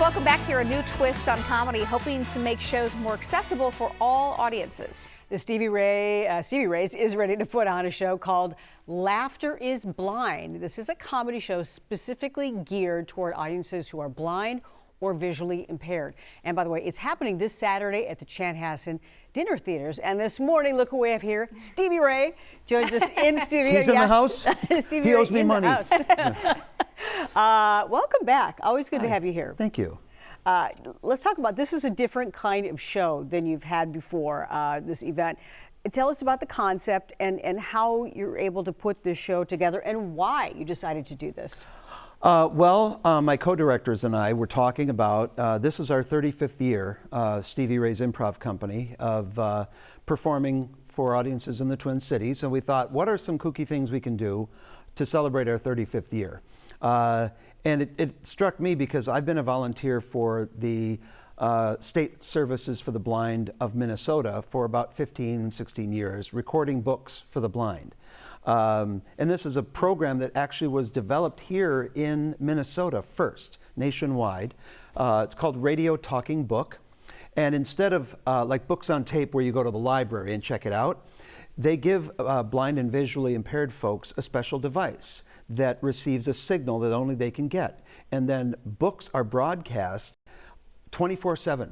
Welcome back here. A new twist on comedy, hoping to make shows more accessible for all audiences. The Stevie Ray's is ready to put on a show called Laughter is Blind. This is a comedy show specifically geared toward audiences who are blind or visually impaired. And by the way, it's happening this Saturday at the Chanhassen Dinner Theaters. And this morning, look who we have here. Stevie Ray joins us in studio. He's in the house? Stevie He Ray owes me money. Welcome back. Always good to have you here. Thank you. Let's talk about, this is a different kind of show than you've had before, this event. Tell us about the concept and how you're able to put this show together and why you decided to do this. My co-directors and I were talking about, this is our 35th year, Stevie Ray's Improv Company, of performing for audiences in the Twin Cities. And we thought, what are some kooky things we can do to celebrate our 35th year? And it struck me because I've been a volunteer for the State Services for the Blind of Minnesota for about 15, 16 years, recording books for the blind. And this is a program that actually was developed here in Minnesota first, nationwide. It's called Radio Talking Book. And instead of like books on tape where you go to the library and check it out, they give blind and visually impaired folks a special device that receives a signal that only they can get. And then books are broadcast 24/7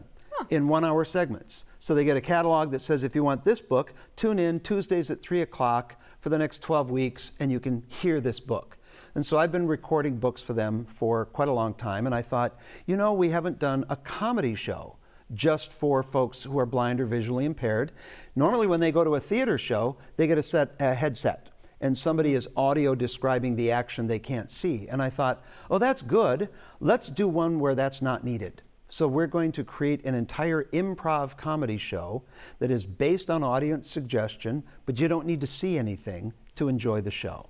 in 1-hour segments. So they get a catalog that says, if you want this book, tune in Tuesdays at 3 o'clock for the next 12 weeks and you can hear this book. And so I've been recording books for them for quite a long time, and I thought, you know, we haven't done a comedy show just for folks who are blind or visually impaired. Normally when they go to a theater show, they get a headset and somebody is audio describing the action they can't see. And I thought, oh, that's good. Let's do one where that's not needed. So we're going to create an entire improv comedy show that is based on audience suggestion, but you don't need to see anything to enjoy the show.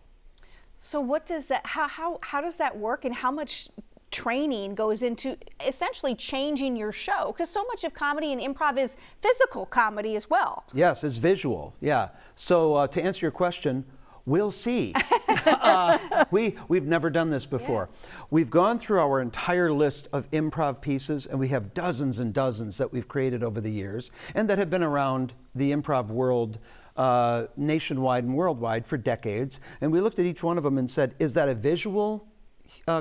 So what does that, how does that work, and how much training goes into essentially changing your show? Because so much of comedy and improv is physical comedy as well. Yes, it's visual, yeah. So to answer your question, we'll see. We've never done this before. Yeah. We've gone through our entire list of improv pieces, and we have dozens and dozens that we've created over the years and that have been around the improv world nationwide and worldwide for decades. And we looked at each one of them and said, is that a visual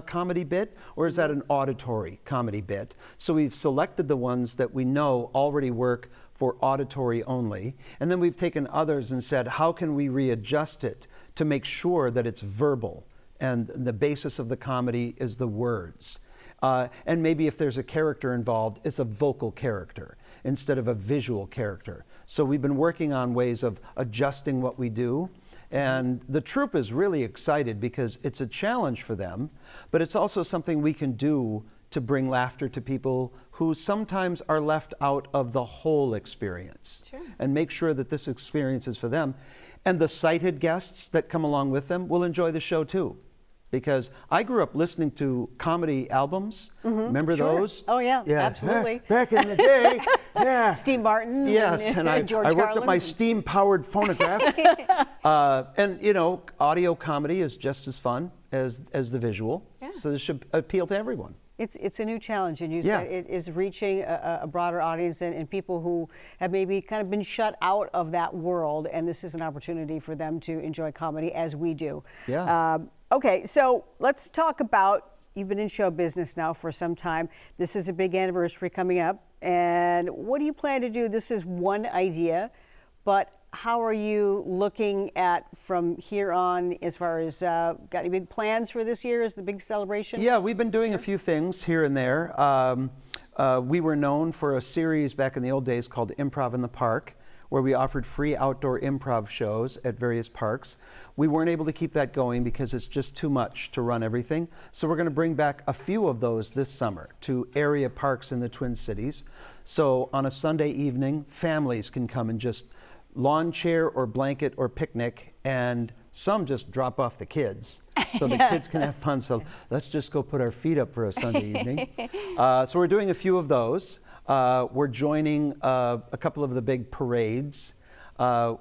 comedy bit, or is that an auditory comedy bit? So we've selected the ones that we know already work for auditory only, and then we've taken others and said, how can we readjust it to make sure that it's verbal, and the basis of the comedy is the words. And maybe if there's a character involved, it's a vocal character instead of a visual character. So we've been working on ways of adjusting what we do. And the troupe is really excited because it's a challenge for them, but it's also something we can do to bring laughter to people who sometimes are left out of the whole experience. Sure. And make sure that this experience is for them. And the sighted guests that come along with them will enjoy the show too. Because I grew up listening to comedy albums. Mm-hmm. Remember those? Oh yeah, absolutely. Back in the day, yeah. Steve Martin. Yes, and I worked at my steam-powered phonograph. And you know, audio comedy is just as fun as the visual. Yeah. So this should appeal to everyone. It's a new challenge, and you said it is reaching a broader audience and people who have maybe kind of been shut out of that world, and this is an opportunity for them to enjoy comedy as we do. Yeah. Okay, so let's talk about, you've been in show business now for some time. This is a big anniversary coming up, and what do you plan to do? This is one idea, but how are you looking at from here on as far as, got any big plans for this year? Is the big celebration? Yeah, we've been doing a few things here and there. We were known for a series back in the old days called Improv in the Park, where we offered free outdoor improv shows at various parks. We weren't able to keep that going because it's just too much to run everything. So we're going to bring back a few of those this summer to area parks in the Twin Cities. So on a Sunday evening, families can come and just lawn chair or blanket or picnic, and some just drop off the kids so the kids can have fun. So let's just go put our feet up for a Sunday evening. So we're doing a few of those. We're joining a couple of the big parades.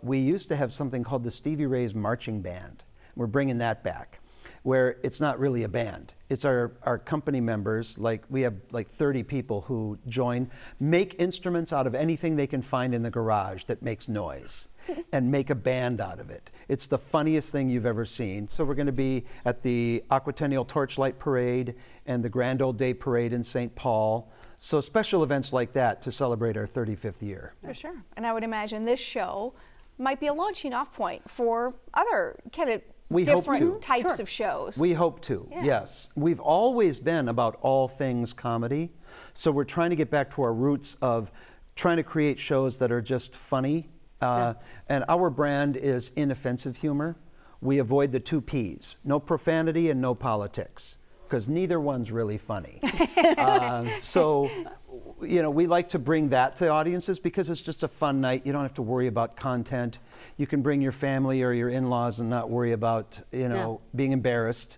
We used to have something called the Stevie Ray's Marching Band. We're bringing that back. where it's not really a band. It's our company members, like we have like 30 people who join, make instruments out of anything they can find in the garage that makes noise and make a band out of it. It's the funniest thing you've ever seen. So we're going to be at the Aquatennial Torchlight Parade and the Grand Old Day Parade in St. Paul. So special events like that to celebrate our 35th year. For sure. And I would imagine this show might be a launching off point for other kind of different types of shows. We hope to, yes. We've always been about all things comedy. So we're trying to get back to our roots of trying to create shows that are just funny. And our brand is inoffensive humor. We avoid the 2 Ps, no profanity and no politics, because neither one's really funny. So, you know, we like to bring that to audiences because it's just a fun night. You don't have to worry about content. You can bring your family or your in-laws and not worry about, you know, being embarrassed.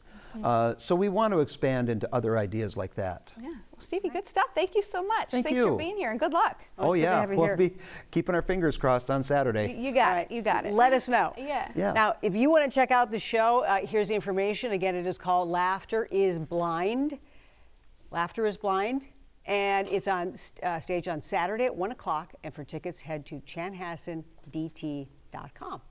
So we want to expand into other ideas like that. Yeah. Well, Stevie, good stuff. Thank you so much. Thanks for being here, and good luck. Oh yeah, we'll be keeping our fingers crossed on Saturday. You got it. You got it. Let us know. Yeah. Now, if you want to check out the show, here's the information. Again, it is called Laughter is Blind. Laughter is Blind. And it's on stage on Saturday at 1 o'clock. And for tickets, head to chanhassendt.com.